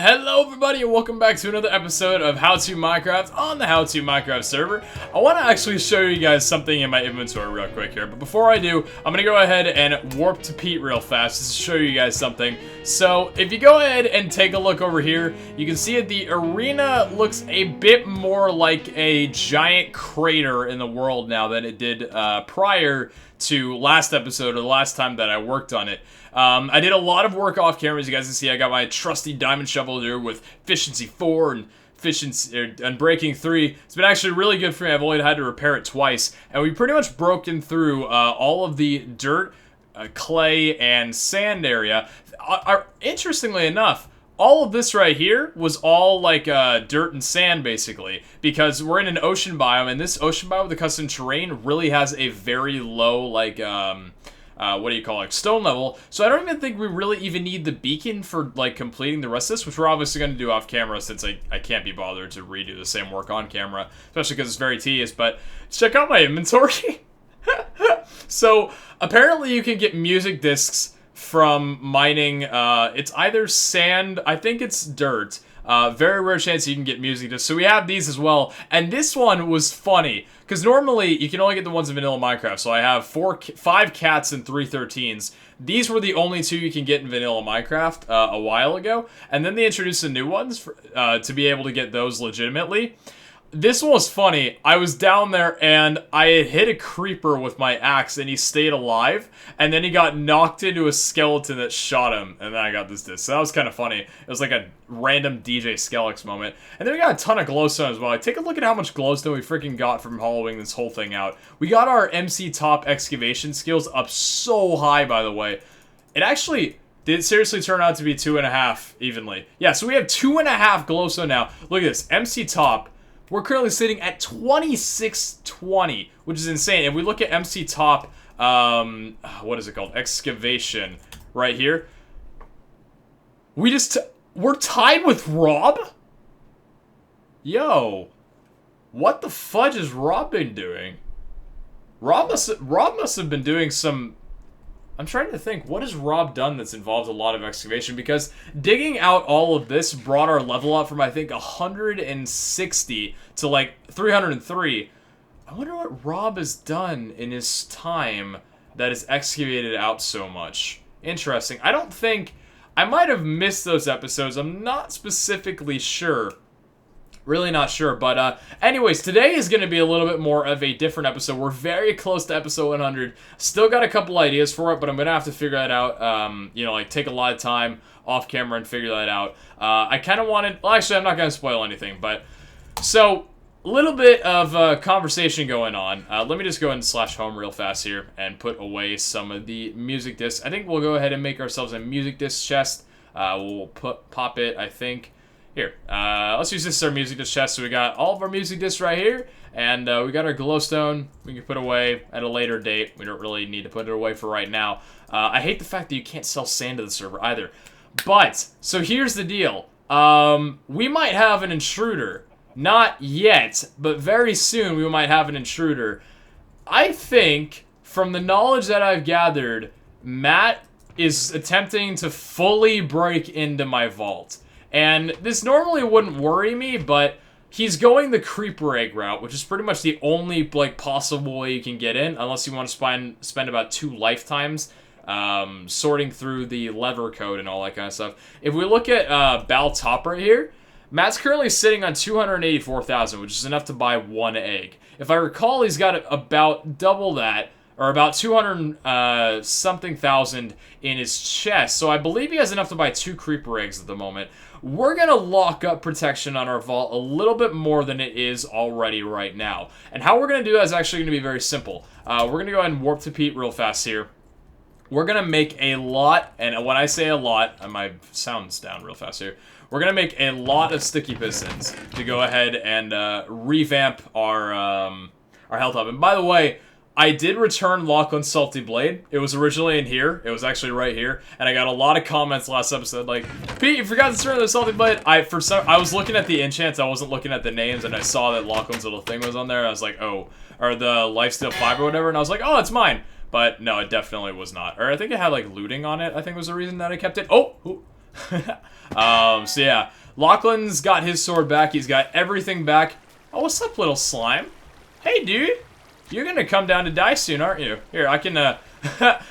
Hello everybody and welcome back to another episode of How To Minecraft on the How To Minecraft server. I want to actually show you guys something in my inventory real quick here, but before I do, I'm going to go ahead and warp to Pete real fast just to show you guys something. So if you go ahead and take a look over here, you can see that the arena looks a bit more like a giant crater in the world now than it did prior to last episode or the last time that I worked on it. I did a lot of work off camera, as you guys can see. I got my trusty diamond shovel here with efficiency 4 and efficiency and breaking 3. It's been actually really good for me. I've only had to repair it twice, and we pretty much broken through all of the dirt, clay, and sand area. Interestingly enough, all of this right here was all like dirt and sand basically, because we're in an ocean biome, and this ocean biome with the custom terrain really has a very low like what do you call it, stone level. So I don't even think we really even need the beacon for like completing the rest of this, which we're obviously going to do off camera since I can't be bothered to redo the same work on camera, especially because it's very tedious. But check out my inventory. So apparently you can get music discs from mining, it's either sand, I think it's dirt. Very rare chance you can get music discs. So we have these as well. And this one was funny, because normally you can only get the ones in vanilla Minecraft. So I have 5 cats and 3 13s. These were the only 2 you can get in vanilla Minecraft a while ago. And then they introduced the new ones for, to be able to get those legitimately. This one was funny. I was down there and I had hit a creeper with my axe and he stayed alive, and then he got knocked into a skeleton that shot him, and then I got this disc. So that was kind of funny. It was like a random DJ Skelix moment. And then we got a ton of glowstone as well. Like, take a look at how much glowstone we freaking got from hollowing this whole thing out. We got our MC top excavation skills up so high, by the way. It actually did seriously turn out to be 2.5 evenly. Yeah, so we have 2.5 glowstone now. Look at this. MC top. We're currently sitting at 2620, which is insane. If we look at MC Top, what is it called? Excavation, right here. We're tied with Rob? Yo, what the fudge has Rob been doing? Rob must have been doing some... I'm trying to think, what has Rob done that's involved a lot of excavation? Because digging out all of this brought our level up from, I think, 160 to, like, 303. I wonder what Rob has done in his time that has excavated out so much. Interesting. I don't think... I might have missed those episodes. I'm not specifically sure. Really not sure, but anyways, today is going to be a little bit more of a different episode. We're very close to episode 100. Still got a couple ideas for it, but I'm going to have to figure that out, you know, like take a lot of time off camera and figure that out. I kind of wanted, well, actually, I'm not going to spoil anything, but, so, a little bit of conversation going on. Let me just go ahead and /home real fast here and put away some of the music discs. I think we'll go ahead and make ourselves a music disc chest. We'll pop it, I think. Here, let's use this as our music disc chest. So we got all of our music discs right here, and we got our glowstone we can put away at a later date. We don't really need to put it away for right now. I hate the fact that you can't sell sand to the server either. But, so here's the deal. We might have an intruder. Not yet, but very soon we might have an intruder. I think, from the knowledge that I've gathered, Matt is attempting to fully break into my vault. And this normally wouldn't worry me, but he's going the creeper egg route, which is pretty much the only like possible way you can get in, unless you want to spend about 2 lifetimes sorting through the lever code and all that kind of stuff. If we look at Bal Top right here, Matt's currently sitting on 284,000, which is enough to buy 1 egg. If I recall, he's got about double that, or about 200 something thousand in his chest. So I believe he has enough to buy 2 creeper eggs at the moment. We're going to lock up protection on our vault a little bit more than it is already right now. And how we're going to do that is actually going to be very simple. We're going to go ahead and warp to Pete real fast here. We're going to make a lot, and when I say a lot, my sound's down real fast here. We're going to make a lot of sticky pistons to go ahead and revamp our health hub. And by the way, I did return Lachlan's Salty Blade. It was originally in here. It was actually right here. And I got a lot of comments last episode like, Pete, you forgot to return the Salty Blade. I was looking at the enchants. I wasn't looking at the names. And I saw that Lachlan's little thing was on there. I was like, oh, or the Lifesteal 5 or whatever. And I was like, oh, it's mine. But no, it definitely was not. Or I think it had like looting on it, I think was the reason that I kept it. Oh, So yeah, Lachlan's got his sword back. He's got everything back. Oh, what's up, little slime? Hey, dude. You're gonna come down to die soon, aren't you? Here, I can, I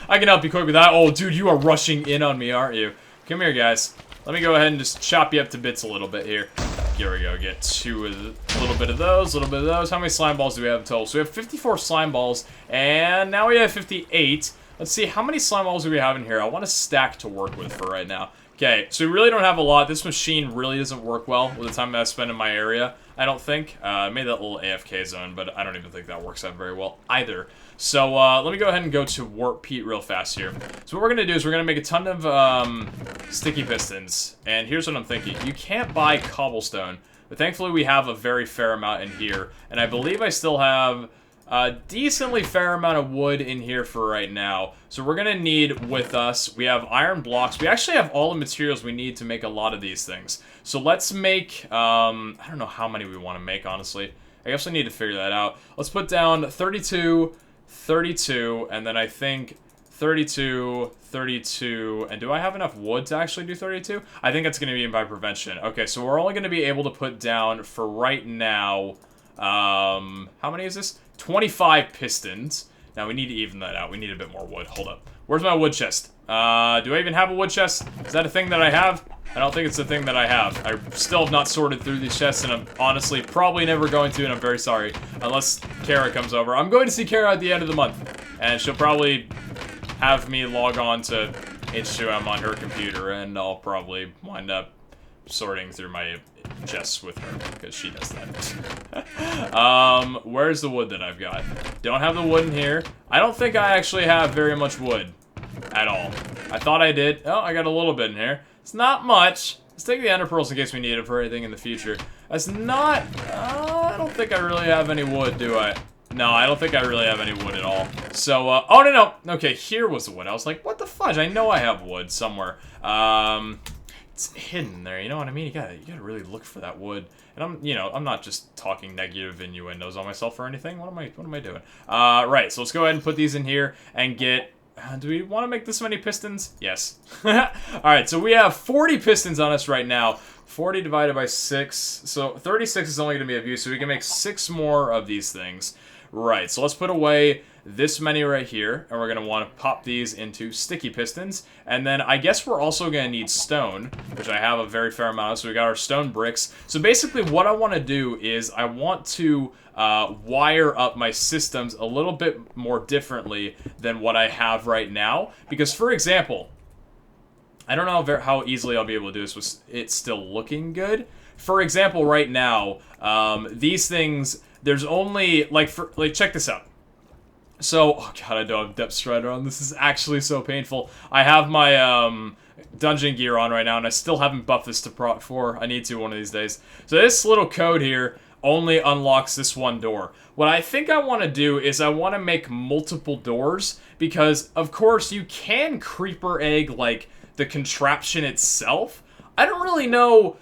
can help you quick with that. Oh, dude, you are rushing in on me, aren't you? Come here, guys. Let me go ahead and just chop you up to bits a little bit here. Here we go. Get a little bit of those, a little bit of those. How many slime balls do we have in total? So we have 54 slime balls, and now we have 58. Let's see, how many slime balls do we have in here? I want a stack to work with for right now. Okay, so we really don't have a lot. This machine really doesn't work well with the time that I spend in my area, I don't think. I made that little AFK zone, but I don't even think that works out very well either. So let me go ahead and go to Warp Pete real fast here. So what we're going to do is we're going to make a ton of sticky pistons. And here's what I'm thinking. You can't buy cobblestone, but thankfully we have a very fair amount in here. And I believe I still have a decently fair amount of wood in here for right now. So we're going to need with us, we have iron blocks. We actually have all the materials we need to make a lot of these things. So let's make, I don't know how many we want to make, honestly. I guess we need to figure that out. Let's put down 32, 32, and then I think 32, 32, and do I have enough wood to actually do 32? I think that's going to be by prevention. Okay, so we're only going to be able to put down, for right now, how many is this? 25 pistons. Now we need to even that out. We need a bit more wood. Hold up. Where's my wood chest? Do I even have a wood chest? Is that a thing that I have? I don't think it's a thing that I have. I still have not sorted through these chests, and I'm honestly probably never going to, and I'm very sorry. Unless Kara comes over. I'm going to see Kara at the end of the month, and she'll probably have me log on to H2M on her computer, and I'll probably wind up sorting through my chests with her, because she does that. Where's the wood that I've got? Don't have the wood in here. I don't think I actually have very much wood at all. I thought I did. Oh, I got a little bit in here. It's not much. Let's take the ender pearls in case we need it for anything in the future. That's not... I don't think I really have any wood, do I? No, I don't think I really have any wood at all. So, oh, no. Okay, here was the wood. I was like, what the fudge? I know I have wood somewhere. It's hidden there, you know what I mean? You gotta really look for that wood. And I'm not just talking negative innuendos on myself or anything. What am I doing? Right, so let's go ahead and put these in here and get... do we want to make this many pistons? Yes. Alright, so we have 40 pistons on us right now. 40 divided by 6. So 36 is only going to be of use, so we can make 6 more of these things. Right, so let's put away this many right here, and we're going to want to pop these into sticky pistons. And then I guess we're also going to need stone, which I have a very fair amount of, so we got our stone bricks. So basically what I want to do is I want to wire up my systems a little bit more differently than what I have right now. Because, for example, I don't know how easily I'll be able to do this with it still looking good. For example, right now, these things, there's only, check this out. So, oh god, I don't have Depth Strider on. This is actually so painful. I have my, dungeon gear on right now, and I still haven't buffed this to Prot 4. I need to one of these days. So this little code here only unlocks this one door. What I think I want to do is I want to make multiple doors, because, of course, you can creeper egg, like, the contraption itself. I don't really know,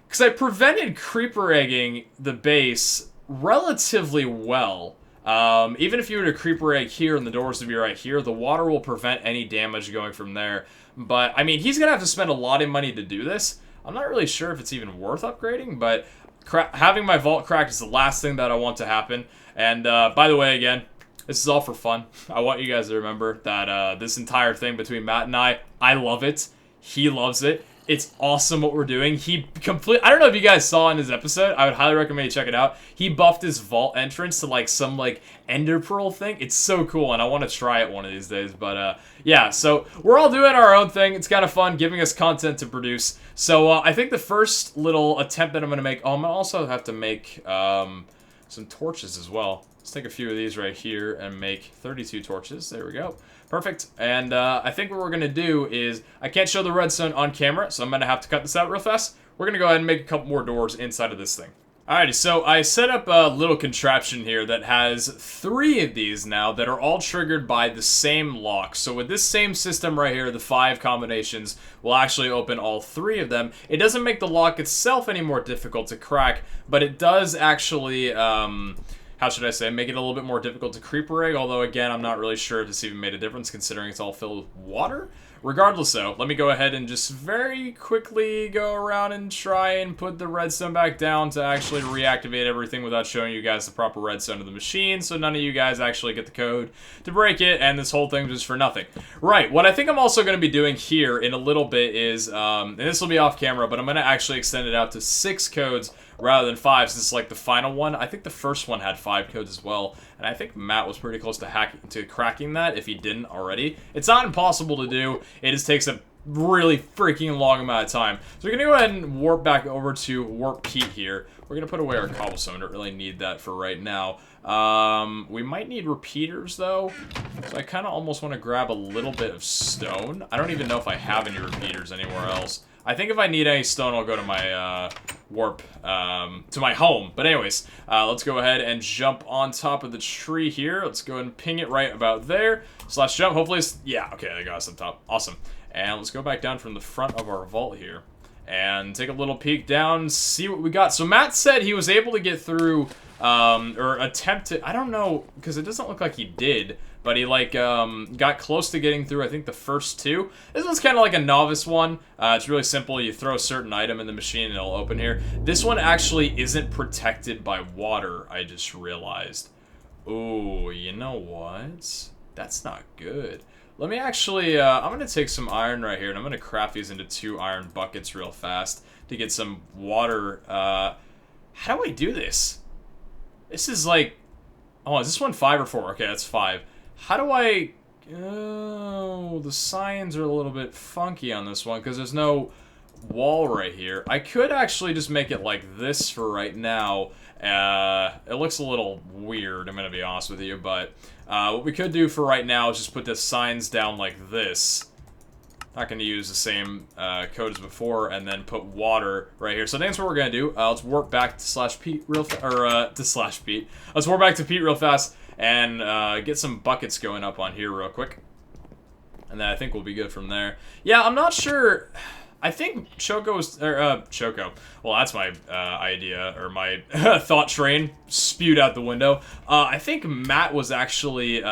because I prevented creeper egging the base relatively well. Even if you were to creeper egg here and the doors to be right here, the water will prevent any damage going from there. But, I mean, he's going to have to spend a lot of money to do this. I'm not really sure if it's even worth upgrading, but having my vault cracked is the last thing that I want to happen. And, by the way, again, this is all for fun. I want you guys to remember that this entire thing between Matt and I love it. He loves it. It's awesome what we're doing. I don't know if you guys saw in his episode. I would highly recommend you check it out. He buffed his vault entrance to like some like ender pearl thing. It's so cool, and I want to try it one of these days. But yeah, so we're all doing our own thing. It's kind of fun, giving us content to produce. So I think the first little attempt that I'm going to make... Oh, I'm going to also have to make some torches as well. Let's take a few of these right here and make 32 torches. There we go. Perfect. And I think what we're going to do is, I can't show the redstone on camera, so I'm going to have to cut this out real fast. We're going to go ahead and make a couple more doors inside of this thing. Alrighty, so I set up a little contraption here that has 3 of these now that are all triggered by the same lock. So with this same system right here, the 5 combinations will actually open all 3 of them. It doesn't make the lock itself any more difficult to crack, but it does actually... how should I say, make it a little bit more difficult to creeper egg, although again, I'm not really sure if this even made a difference considering it's all filled with water. Regardless, though, let me go ahead and just very quickly go around and try and put the redstone back down to actually reactivate everything without showing you guys the proper redstone of the machine, so none of you guys actually get the code to break it, and this whole thing was for nothing. Right, what I think I'm also going to be doing here in a little bit is, and this will be off camera, but I'm going to actually extend it out to 6 codes rather than 5, since it's like the final one. I think the first one had 5 codes as well, and I think Matt was pretty close to cracking that if he didn't already. It's not impossible to do, it just takes a really freaking long amount of time. So we're gonna go ahead and warp back over to Warp Pete here. We're gonna put away our cobblestone, we don't really need that for right now. We might need repeaters though, so I kind of almost want to grab a little bit of stone. I don't even know if I have any repeaters anywhere else. I think if I need any stone, I'll go to my warp, to my home. But anyways, let's go ahead and jump on top of the tree here. Let's go ahead and ping it right about there. Slash jump, hopefully it's, yeah, okay, I got us up top. Awesome. And let's go back down from the front of our vault here and take a little peek down, see what we got. So Matt said he was able to get through, or attempted, I don't know, because it doesn't look like he did, but he, like, got close to getting through, I think, the first 2. This one's kind of like a novice one. It's really simple. You throw a certain item in the machine and it'll open here. This one actually isn't protected by water, I just realized. Ooh, you know what? That's not good. Let me actually, I'm going to take some iron right here, and I'm going to craft these into 2 iron buckets real fast to get some water. How do I do this? This is like, oh, is this one 5 or 4? Okay, that's 5. How do I, oh, the signs are a little bit funky on this one because there's no wall right here. I could actually just make it like this for right now. It looks a little weird, I'm going to be honest with you, but what we could do for right now is just put the signs down like this. Not going to use the same code as before, and then put water right here. So that's what we're going to do. Let's warp back to /Pete real to /Pete. Let's warp back to Pete real fast and get some buckets going up on here real quick. And then I think we'll be good from there. Yeah, I'm not sure. I think Choco's, or, Choco. Well, that's my idea, or my thought train spewed out the window. I think Matt was actually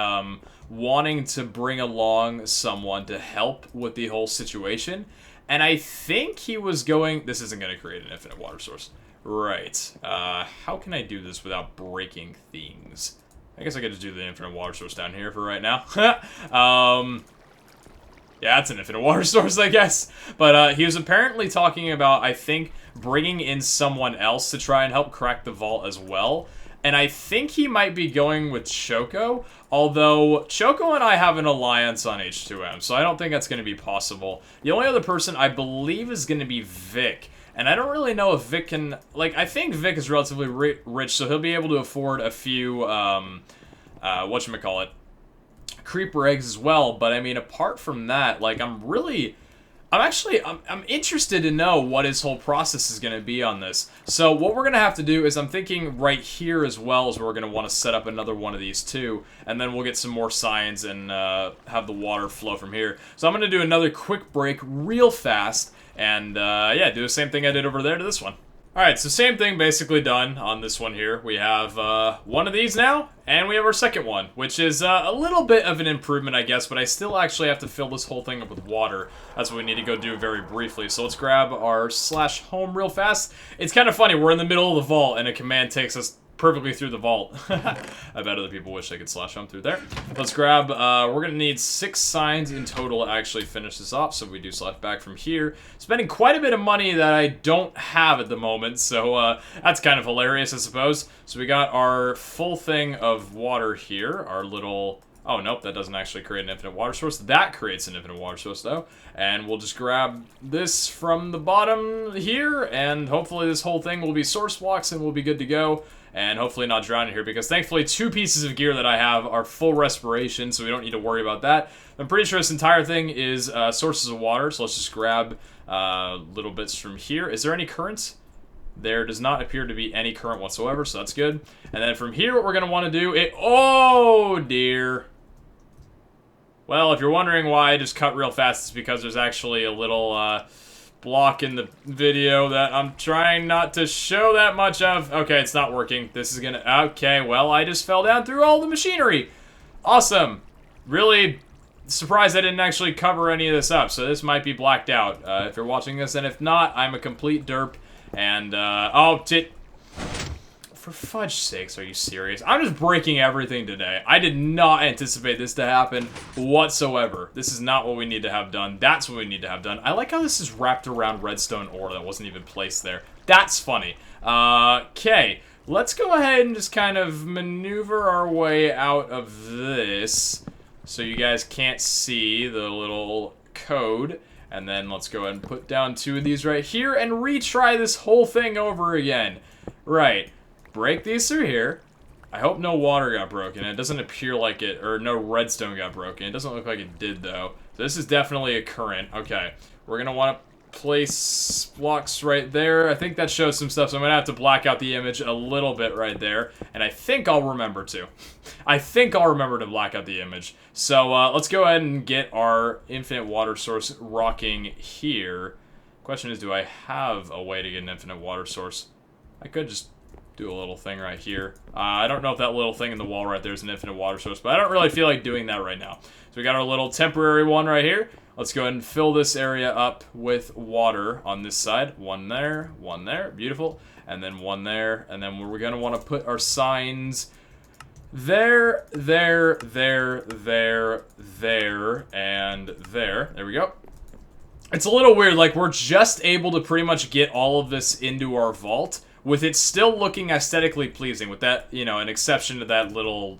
wanting to bring along someone to help with the whole situation. And I think he was going, this isn't going to create an infinite water source. Right. How can I do this without breaking things? I guess I could just do the infinite water source down here for right now. Yeah, it's an infinite water source, I guess. But he was apparently talking about, I think, bringing in someone else to try and help crack the vault as well. And I think he might be going with Choco, although Choco and I have an alliance on H2M, so I don't think that's going to be possible. The only other person I believe is going to be Vic. And I don't really know if Vic can, like, I think Vic is relatively rich, so he'll be able to afford a few, whatchamacallit, creeper eggs as well. But I mean, apart from that, like, I'm interested to know what his whole process is going to be on this. So what we're going to have to do is, I'm thinking right here as well is where we're going to want to set up another one of these too, and then we'll get some more signs and have the water flow from here. So I'm going to do another quick break real fast, and yeah, do the same thing I did over there to this one. Alright, so same thing basically done on this one here. We have one of these now, and we have our second one, which is a little bit of an improvement, I guess, but I still actually have to fill this whole thing up with water. That's what we need to go do very briefly. So let's grab our /home real fast. It's kind of funny, we're in the middle of the vault, and a command takes us perfectly through the vault. I bet other people wish they could /home through there. Let's grab, we're going to need 6 signs in total to actually finish this off, so we do /back from here. Spending quite a bit of money that I don't have at the moment, so that's kind of hilarious, I suppose. So we got our full thing of water here, our little... Oh, nope, that doesn't actually create an infinite water source. That creates an infinite water source, though. And we'll just grab this from the bottom here, and hopefully this whole thing will be source blocks and we'll be good to go. And hopefully not drown in here, because thankfully 2 pieces of gear that I have are full respiration, so we don't need to worry about that. I'm pretty sure this entire thing is sources of water, so let's just grab little bits from here. Is there any current? There does not appear to be any current whatsoever, so that's good. And then from here, what we're going to want to do is... Oh, dear. Well, if you're wondering why I just cut real fast, it's because there's actually a little block in the video that I'm trying not to show that much of. Okay, it's not working. This is gonna... Okay, well, I just fell down through all the machinery. Awesome. Really surprised I didn't actually cover any of this up, so this might be blacked out if you're watching this, and if not, I'm a complete derp, and, for fudge sakes, are you serious? I'm just breaking everything today. I did not anticipate this to happen whatsoever. This is not what we need to have done. That's what we need to have done. I like how this is wrapped around redstone ore that wasn't even placed there. That's funny. Okay. Let's go ahead and just kind of maneuver our way out of this so you guys can't see the little code. And then let's go ahead and put down 2 of these right here and retry this whole thing over again. Right. Break these through here. I hope no water got broken. It doesn't appear like it, or no redstone got broken. It doesn't look like it did, though. So this is definitely a current. Okay. We're going to want to place blocks right there. I think that shows some stuff, so I'm going to have to black out the image a little bit right there. And I think I'll remember to. I think I'll remember to black out the image. So let's go ahead and get our infinite water source rocking here. Question is, do I have a way to get an infinite water source? I could just do a little thing right here. I don't know if that little thing in the wall right there is an infinite water source, but I don't really feel like doing that right now. So we got our little temporary one right here. Let's go ahead and fill this area up with water on this side. One there, beautiful. And then one there, and then we're gonna wanna put our signs there, and there. There we go. It's a little weird, like we're just able to pretty much get all of this into our vault, with it still looking aesthetically pleasing, with that, you know, an exception to that little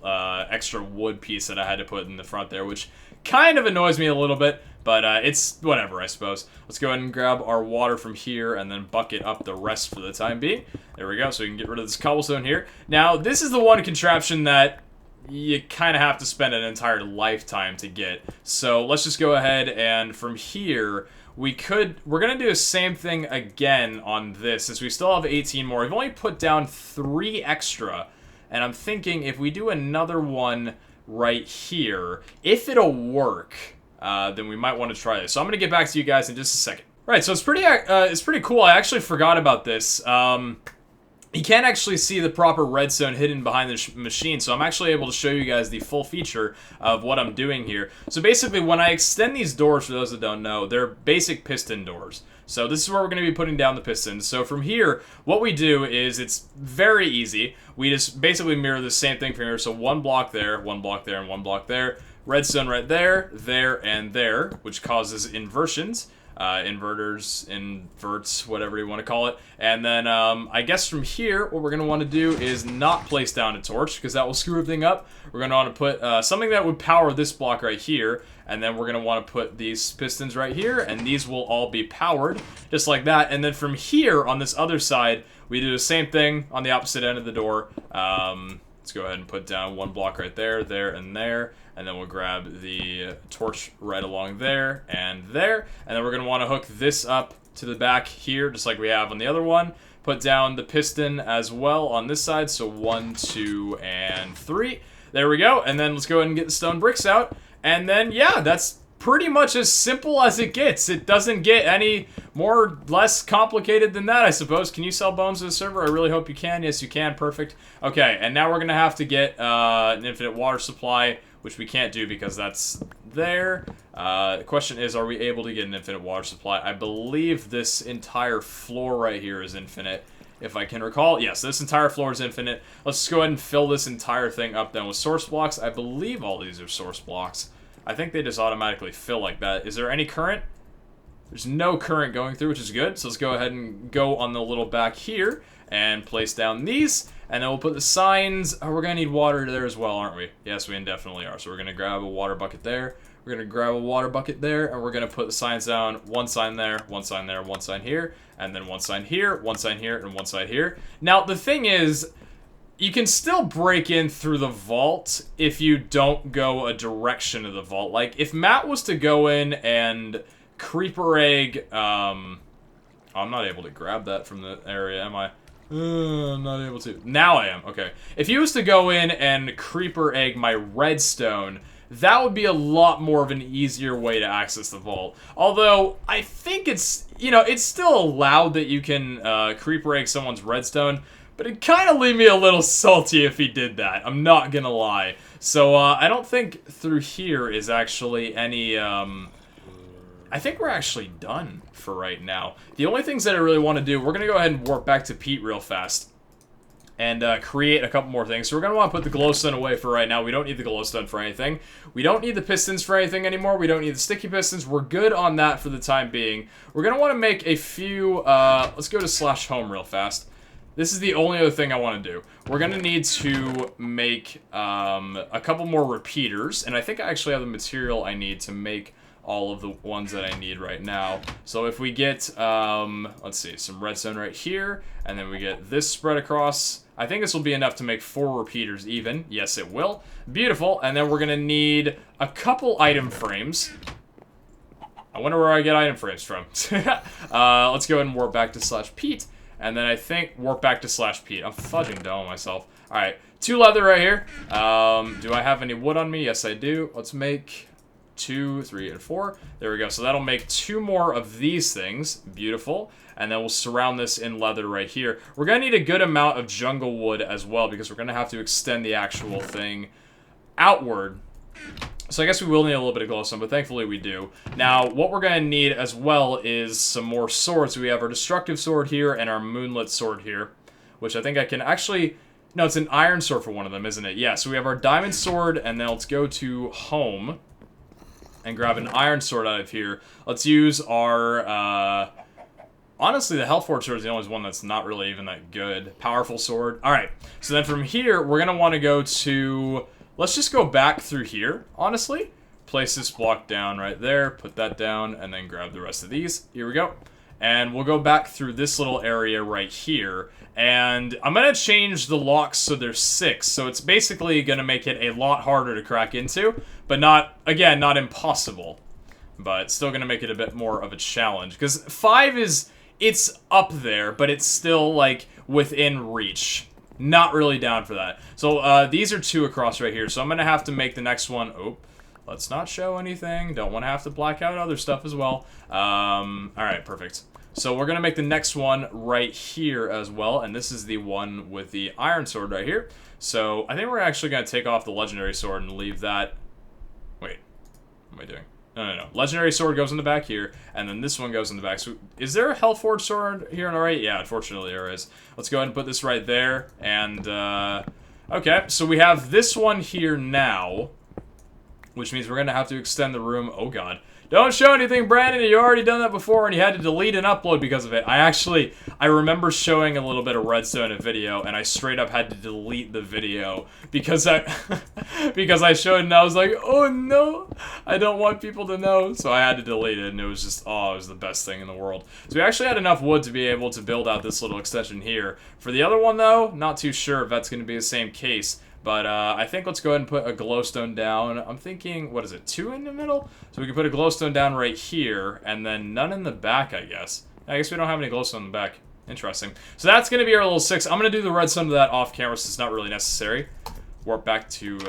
extra wood piece that I had to put in the front there, which kind of annoys me a little bit, but it's whatever, I suppose. Let's go ahead and grab our water from here and then bucket up the rest for the time being. There we go, so we can get rid of this cobblestone here. Now, this is the one contraption that you kind of have to spend an entire lifetime to get. So let's just go ahead and from here, we're going to do the same thing again on this, since we still have 18 more. We've only put down 3 extra, and I'm thinking if we do another one right here, if it'll work, then we might want to try this. So I'm going to get back to you guys in just a second. Right, so it's pretty cool. I actually forgot about this. You can't actually see the proper redstone hidden behind the machine, so I'm actually able to show you guys the full feature of what I'm doing here. So basically, when I extend these doors, for those that don't know, they're basic piston doors. So this is where we're going to be putting down the pistons. So from here, what we do is, it's very easy. We just basically mirror the same thing from here. So 1 block there, 1 block there, and 1 block there. Redstone right there, there, and there, which causes inversions. Inverters, inverts, whatever you want to call it. And then, I guess from here, what we're going to want to do is not place down a torch, because that will screw everything up. We're going to want to put something that would power this block right here, and then we're going to want to put these pistons right here, and these will all be powered, just like that. And then from here, on this other side, we do the same thing on the opposite end of the door. Let's go ahead and put down 1 block right there, there, and there. And then we'll grab the torch right along there, and then we're going to want to hook this up to the back here, just like we have on the other one. Put down the piston as well on this side, so 1, 2, and 3. There we go, and then let's go ahead and get the stone bricks out. And then, yeah, that's pretty much as simple as it gets. It doesn't get any more or less complicated than that, I suppose. Can you sell bones to the server? I really hope you can. Yes, you can. Perfect. Okay, and now we're going to have to get an infinite water supply, which we can't do because that's there. The question is, are we able to get an infinite water supply? I believe this entire floor right here is infinite, if I can recall. Yes, this entire floor is infinite. Let's just go ahead and fill this entire thing up then with source blocks. I believe all these are source blocks. I think they just automatically fill like that. Is there any current? There's no current going through, which is good. So let's go ahead and go on the little back here and place down these. And then we'll put the signs. Oh, we're going to need water there as well, aren't we? Yes, we definitely are. So we're going to grab a water bucket there. We're going to grab a water bucket there. And we're going to put the signs down. 1 sign there, 1 sign there, 1 sign here. And then 1 sign here, 1 sign here, and 1 sign here. Now, the thing is, you can still break in through the vault if you don't go a direction of the vault. Like, if Matt was to go in and creeper egg... I'm not able to grab that from the area, am I? I'm not able to. Now I am. Okay. If he was to go in and creeper egg my redstone, that would be a lot more of an easier way to access the vault. Although, I think it's, you know, it's still allowed that you can creeper egg someone's redstone, but it'd kind of leave me a little salty if he did that. I'm not gonna lie. So, I don't think through here is actually any, I think we're actually done for right now. The only things that I really want to do, we're going to go ahead and warp back to Pete real fast. And create a couple more things. So we're going to want to put the glowstone away for right now. We don't need the glowstone for anything. We don't need the pistons for anything anymore. We don't need the sticky pistons. We're good on that for the time being. We're going to want to make a few... let's go to /home real fast. This is the only other thing I want to do. We're going to need to make a couple more repeaters. And I think I actually have the material I need to make all of the ones that I need right now. So if we get, let's see, some redstone right here, and then we get this spread across... I think this will be enough to make 4 repeaters even. Yes, it will. Beautiful. And then we're going to need a couple item frames. I wonder where I get item frames from. Let's go ahead and warp back to /Pete. And then I think warp back to /Pete. I'm fudging down myself. Alright, 2 leather right here. Do I have any wood on me? Yes, I do. Let's make 2, 3, and 4. There we go. So that'll make 2 more of these things. Beautiful. And then we'll surround this in leather right here. We're going to need a good amount of jungle wood as well, because we're going to have to extend the actual thing outward. So I guess we will need a little bit of glowstone, but thankfully we do. Now, what we're going to need as well is some more swords. So we have our destructive sword here and our moonlit sword here, which I think I can actually... No, it's an iron sword for one of them, isn't it? Yeah, so we have our diamond sword, and then let's go to home and grab an iron sword out of here. Let's use our... honestly, the Health Forge sword is the only one that's not really even that good. Powerful sword. Alright, so then from here, we're going to want to go to... Let's just go back through here, honestly. Place this block down right there, put that down, and then grab the rest of these. Here we go. And we'll go back through this little area right here. And I'm going to change the locks so there's 6. So it's basically going to make it a lot harder to crack into. But not, again, not impossible. But still going to make it a bit more of a challenge. Because 5 is... It's up there, but it's still, like, within reach. Not really down for that. So, these are 2 across right here. So I'm going to have to make the next one... Oh, let's not show anything. Don't want to have to black out other stuff as well. Alright, perfect. So we're going to make the next one right here as well. And this is the one with the iron sword right here. So I think we're actually going to take off the legendary sword and leave that... Wait, what am I doing? No. Legendary sword goes in the back here, and then this one goes in the back. So, is there a Health Forge sword here on the right? Yeah, unfortunately there is. Let's go ahead and put this right there, and, okay, so we have this one here now, which means we're gonna have to extend the room. Oh, God. Don't show anything, Brandon. You already done that before, and you had to delete and upload because of it. I remember showing a little bit of redstone in a video, and I straight up had to delete the video because I showed it, and I was like, oh no, I don't want people to know. So I had to delete it, and it was just, oh, it was the best thing in the world. So we actually had enough wood to be able to build out this little extension here. For the other one, though, not too sure if that's going to be the same case. But I think let's go ahead and put a glowstone down. I'm thinking, what is it, 2 in the middle? So we can put a glowstone down right here, and then none in the back, I guess. I guess we don't have any glowstone in the back. Interesting. So that's going to be our little 6. I'm going to do the redstone to that off camera, so it's not really necessary. Warp back to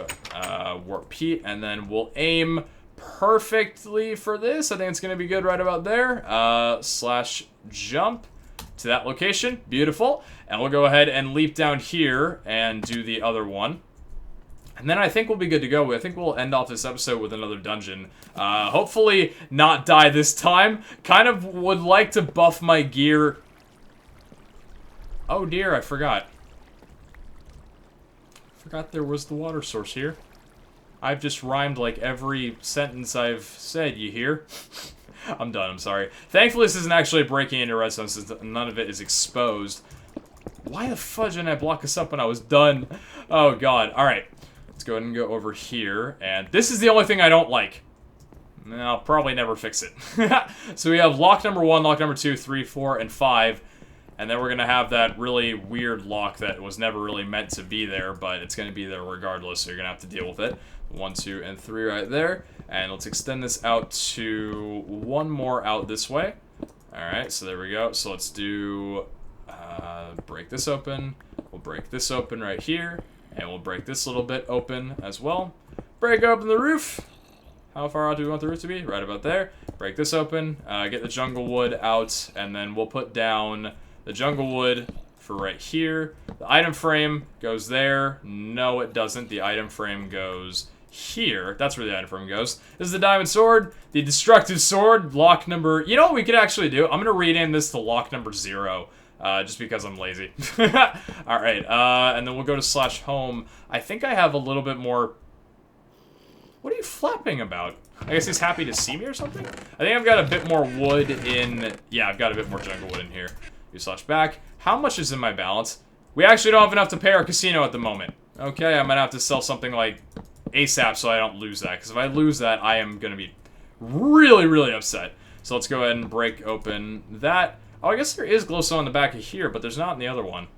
Warp Pete, and then we'll aim perfectly for this. I think it's going to be good right about there. Slash jump to that location. Beautiful. And we'll go ahead and leap down here and do the other one. And then I think we'll be good to go. I think we'll end off this episode with another dungeon. Hopefully not die this time. Kind of would like to buff my gear. Oh dear, I forgot. Forgot there was the water source here. I've just rhymed like every sentence I've said, you hear? I'm done, I'm sorry. Thankfully this isn't actually breaking into redstone since none of it is exposed. Why the fudge didn't I block this up when I was done? Oh god, alright. Let's go ahead and go over here, and this is the only thing I don't like. I'll probably never fix it. So we have lock number 1, lock number 2, 3, 4, and 5. And then we're going to have that really weird lock that was never really meant to be there, but it's going to be there regardless, so you're going to have to deal with it. 1, 2, and 3 right there. And let's extend this out to 1 more out this way. Alright, so there we go. So let's do... break this open. We'll break this open right here. And we'll break this little bit open as well. Break open the roof. How far out do we want the roof to be? Right about there. Break this open. Get the jungle wood out. And then we'll put down the jungle wood for right here. The item frame goes there. No, it doesn't. The item frame goes here. That's where the item frame goes. This is the diamond sword, the destructive sword, lock number... You know what we could actually do? I'm going to rename this to lock number 0. Just because I'm lazy. Alright, and then we'll go to /home. I think I have a little bit more... What are you flapping about? I guess he's happy to see me or something? I think I've got a bit more wood in... Yeah, I've got a bit more jungle wood in here. /back. How much is in my balance? We actually don't have enough to pay our casino at the moment. Okay, I'm gonna have to sell something like ASAP so I don't lose that. Because if I lose that, I am gonna be really, really upset. So let's go ahead and break open that. Oh, I guess there is glowstone on the back of here, but there's not in the other one.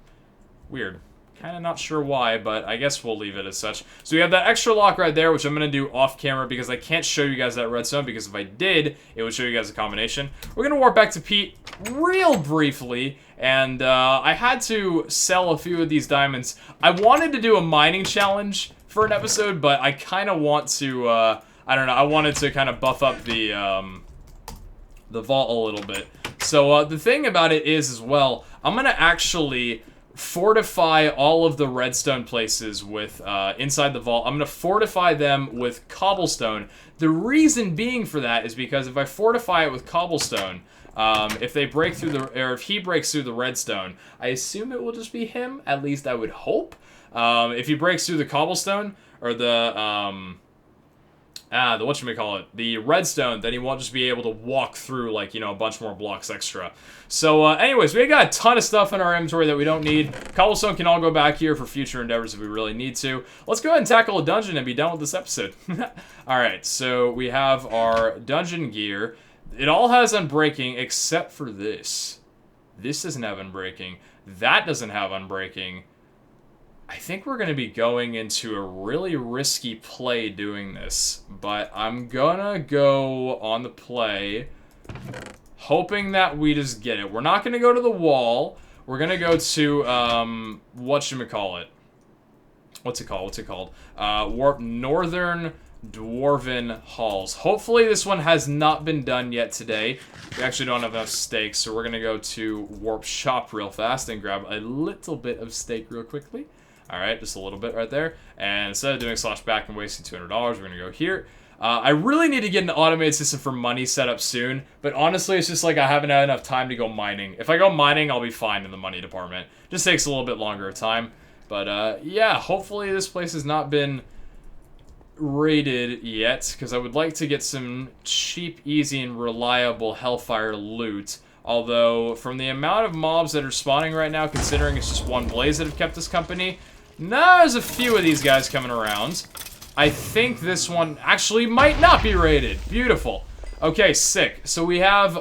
Weird. Kind of not sure why, but I guess we'll leave it as such. So we have that extra lock right there, which I'm going to do off camera because I can't show you guys that redstone, because if I did, it would show you guys a combination. We're going to warp back to Pete real briefly, and I had to sell a few of these diamonds. I wanted to do a mining challenge for an episode, but I kind of want to, I don't know, I wanted to kind of buff up the vault a little bit. So the thing about it is, as well, I'm going to actually fortify all of the redstone places with, inside the vault. I'm going to fortify them with cobblestone. The reason being for that is because if I fortify it with cobblestone, if they break through the, or if he breaks through the redstone, I assume it will just be him, at least I would hope. If he breaks through the cobblestone, or the whatchamacallit, the redstone, then he won't just be able to walk through, like, you know, a bunch more blocks extra. So, anyways, we got a ton of stuff in our inventory that we don't need. Cobblestone can all go back here for future endeavors if we really need to. Let's go ahead and tackle a dungeon and be done with this episode. Alright, so we have our dungeon gear. It all has unbreaking except for this. This doesn't have unbreaking. That doesn't have unbreaking. I think we're going to be going into a really risky play doing this, but I'm gonna go on the play, hoping that we just get it. We're not going to go to the wall. We're going to go to, whatchamacallit. What's it called? Warp Northern Dwarven Halls. Hopefully this one has not been done yet today. We actually don't have enough steak, so we're going to go to Warp Shop real fast and grab a little bit of steak real quickly. Alright, just a little bit right there. And instead of doing /back and wasting $200, we're going to go here. I really need to get an automated system for money set up soon. But honestly, it's just like I haven't had enough time to go mining. If I go mining, I'll be fine in the money department. Just takes a little bit longer of time. But yeah, hopefully this place has not been raided yet. Because I would like to get some cheap, easy, and reliable Hellfire loot. Although, from the amount of mobs that are spawning right now, considering it's just one blaze that have kept us company, now there's a few of these guys coming around. I think this one actually might not be raided. Beautiful. Okay, sick. So we have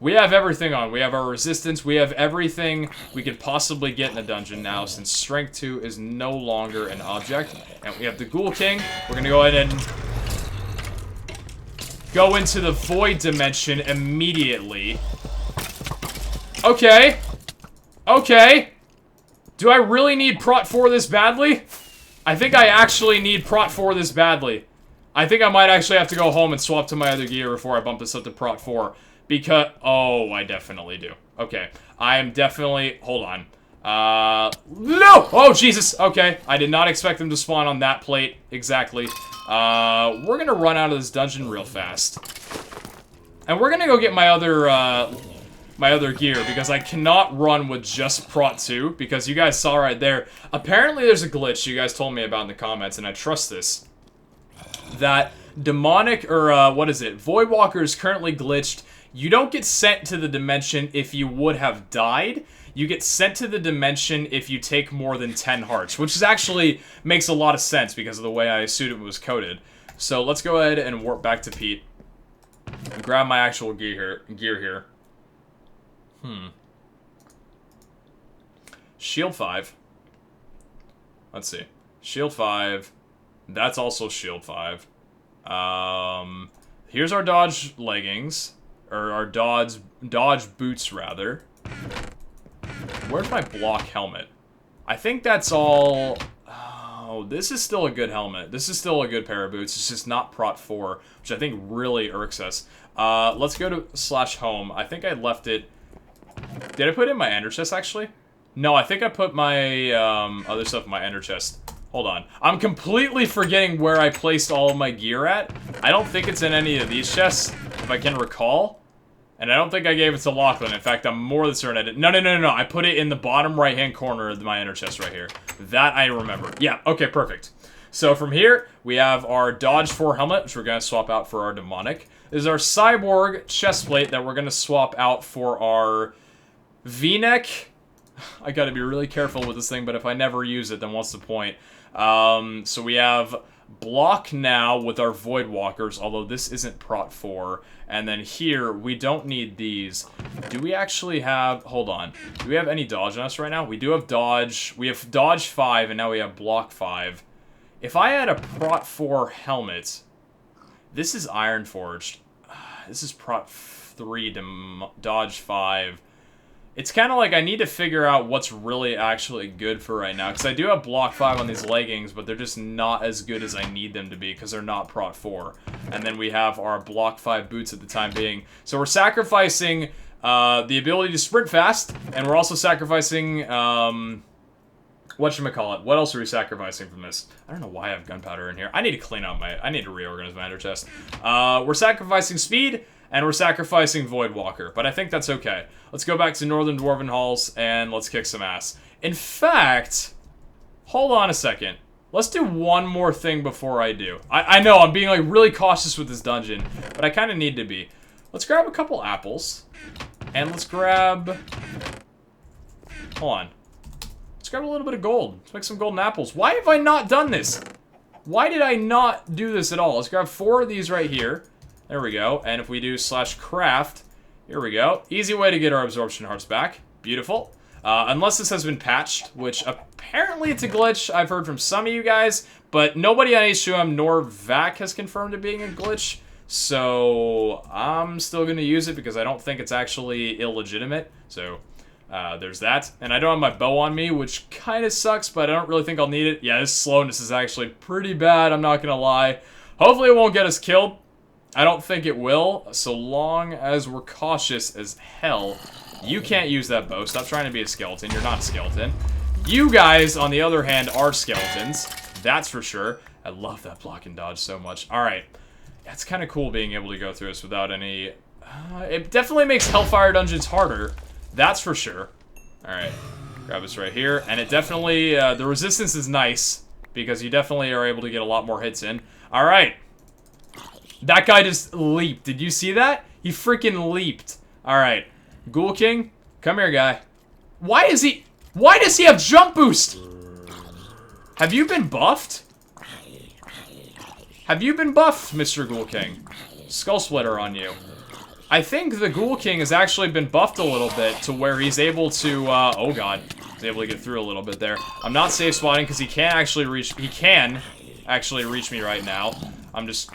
everything on. We have our resistance. We have everything we could possibly get in a dungeon now, since Strength 2 is no longer an object. And we have the Ghoul King. We're gonna go ahead and go into the Void Dimension immediately. Okay. Okay. Do I really need Prot 4 this badly? I think I actually need Prot 4 this badly. I think I might actually have to go home and swap to my other gear before I bump this up to Prot 4. Because... Oh, I definitely do. Okay. I am definitely... Hold on. No! Oh, Jesus! Okay. I did not expect them to spawn on that plate. Exactly. We're gonna run out of this dungeon real fast. And we're gonna go get my other gear, because I cannot run with just Prot 2, because you guys saw right there, apparently there's a glitch you guys told me about in the comments, and I trust this, that demonic, or what is it, Voidwalker is currently glitched. You don't get sent to the dimension if you would have died. You get sent to the dimension if you take more than 10 hearts, which is actually makes a lot of sense because of the way I assumed it was coded. So let's go ahead and warp back to Pete and grab my actual gear here. Shield 5. Let's see. Shield 5. That's also Shield 5. Here's our dodge leggings. Or our dodge boots, rather. Where's my block helmet? I think that's all... Oh, this is still a good helmet. This is still a good pair of boots. It's just not Prot 4, which I think really irks us. Let's go to /home. I think I left it... Did I put it in my ender chest, actually? No, I think I put my other stuff in my ender chest. Hold on. I'm completely forgetting where I placed all of my gear at. I don't think it's in any of these chests, if I can recall. And I don't think I gave it to Lachlan. In fact, I'm more than certain I didn't. No. I put it in the bottom right-hand corner of my ender chest right here. That I remember. Yeah, okay, perfect. So from here, we have our Dodge 4 helmet, which we're going to swap out for our Demonic. This is our Cyborg chest plate that we're going to swap out for our V-neck. I got to be really careful with this thing, but if I never use it, then what's the point? So we have block now with our Void Walkers, although this isn't Prot 4. And then here, we don't need these. Do we actually have... Hold on. Do we have any dodge on us right now? We do have dodge. We have dodge 5, and now we have block 5. If I had a Prot 4 helmet... This is Iron Forged. This is Prot 3 to dodge 5. It's kind of like I need to figure out what's really actually good for right now. Because I do have block 5 on these leggings, but they're just not as good as I need them to be because they're not Prot 4. And then we have our block 5 boots at the time being. So we're sacrificing the ability to sprint fast. And we're also sacrificing... whatchamacallit? What else are we sacrificing from this? I don't know why I have gunpowder in here. I need to clean out my... I need to reorganize my ender chest. We're sacrificing speed. And we're sacrificing Void Walker, but I think that's okay. Let's go back to Northern Dwarven Halls, and let's kick some ass. In fact, hold on a second. Let's do one more thing before I do. I know, I'm being, like, really cautious with this dungeon, but I kind of need to be. Let's grab a couple apples, and let's grab... Hold on. Let's grab a little bit of gold. Let's make some golden apples. Why have I not done this? Why did I not do this at all? Let's grab 4 of these right here. There we go. And if we do /craft, here we go. Easy way to get our absorption hearts back. Beautiful. Unless this has been patched, which apparently it's a glitch. I've heard from some of you guys, but nobody on H2M nor VAC has confirmed it being a glitch. So I'm still going to use it because I don't think it's actually illegitimate. So there's that. And I don't have my bow on me, which kind of sucks, but I don't really think I'll need it. Yeah, this slowness is actually pretty bad. I'm not going to lie. Hopefully it won't get us killed. I don't think it will, so long as we're cautious as hell. You can't use that bow. Stop trying to be a skeleton. You're not a skeleton. You guys, on the other hand, are skeletons. That's for sure. I love that block and dodge so much. Alright. Yeah, it's kind of cool being able to go through this without any... it definitely makes Hellfire dungeons harder. That's for sure. Alright. Grab this right here. And it definitely... the resistance is nice, because you definitely are able to get a lot more hits in. Alright. That guy just leaped. Did you see that? He freaking leaped. Alright. Ghoul King, come here, guy. Why does he have jump boost? Have you been buffed? Have you been buffed, Mr. Ghoul King? Skull Splitter on you. I think the Ghoul King has actually been buffed a little bit to where he's able to, oh god. He's able to get through a little bit there. I'm not safe spotting because he can actually reach me right now. I'm just...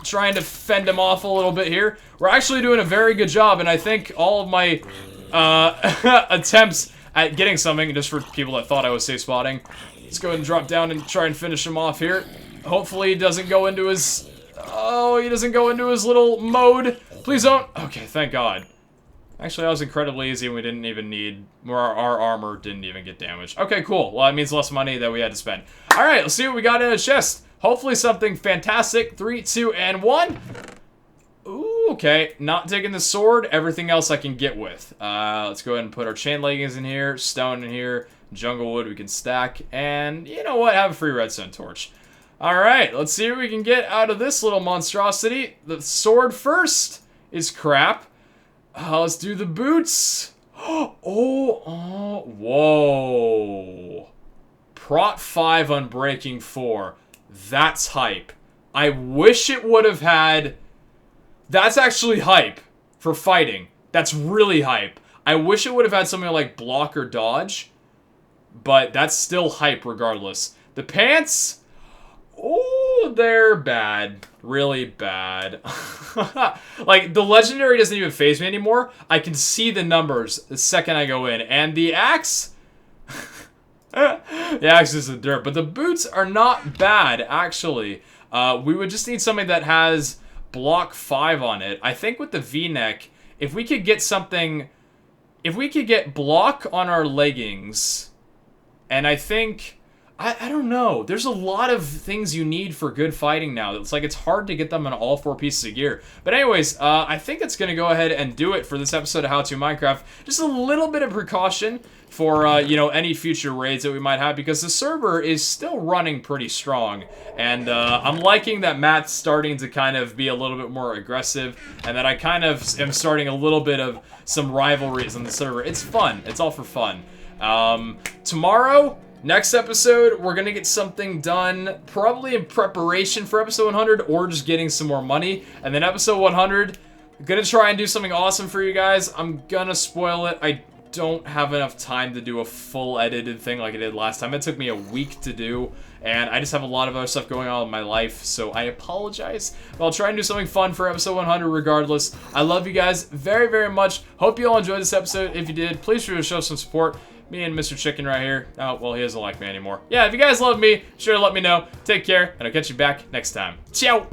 trying to fend him off a little bit here. We're actually doing a very good job, and I think all of my attempts at getting something, just for people that thought I was safe spotting, let's go ahead and drop down and try and finish him off here. Hopefully he doesn't go into his... Oh, he doesn't go into his little mode. Please don't. Okay, thank God. Actually, that was incredibly easy, and we didn't even need... Our armor didn't even get damaged. Okay, cool. Well, that means less money that we had to spend. Alright, let's see what we got in the chest. Hopefully something fantastic. 3, 2, and 1. Ooh, okay. Not taking the sword. Everything else I can get with. Let's go ahead and put our chain leggings in here. Stone in here. Jungle wood we can stack. And you know what? Have a free redstone torch. Alright, let's see what we can get out of this little monstrosity. The sword first is crap. Let's do the boots. Whoa. Prot 5 Unbreaking 4. That's hype. I wish it would have had... That's actually hype for fighting. That's really hype. I wish it would have had something like block or dodge, but that's still hype regardless. The pants... Oh, they're bad. Really bad. Like, the legendary doesn't even faze me anymore. I can see the numbers the second I go in. And the axe... The axe is the dirt. But the boots are not bad, actually. We would just need something that has block 5 on it. I think with the V-neck, if we could get something... if we could get block on our leggings, and I think... I don't know. There's a lot of things you need for good fighting now. It's like it's hard to get them in all 4 pieces of gear. But anyways, I think it's going to go ahead and do it for this episode of How To Minecraft. Just a little bit of precaution for, you know, any future raids that we might have, because the server is still running pretty strong. And I'm liking that Matt's starting to kind of be a little bit more aggressive, and that I kind of am starting a little bit of some rivalries on the server. It's fun. It's all for fun. Tomorrow... Next episode, we're going to get something done, probably in preparation for episode 100, or just getting some more money. And then episode 100, going to try and do something awesome for you guys. I'm going to spoil it. I don't have enough time to do a full edited thing like I did last time. It took me a week to do, and I just have a lot of other stuff going on in my life, so I apologize. But I'll try and do something fun for episode 100 regardless. I love you guys very, very much. Hope you all enjoyed this episode. If you did, please sure to show some support. Me and Mr. Chicken right here. Oh, well, he doesn't like me anymore. Yeah, if you guys love me, sure to let me know. Take care, and I'll catch you back next time. Ciao!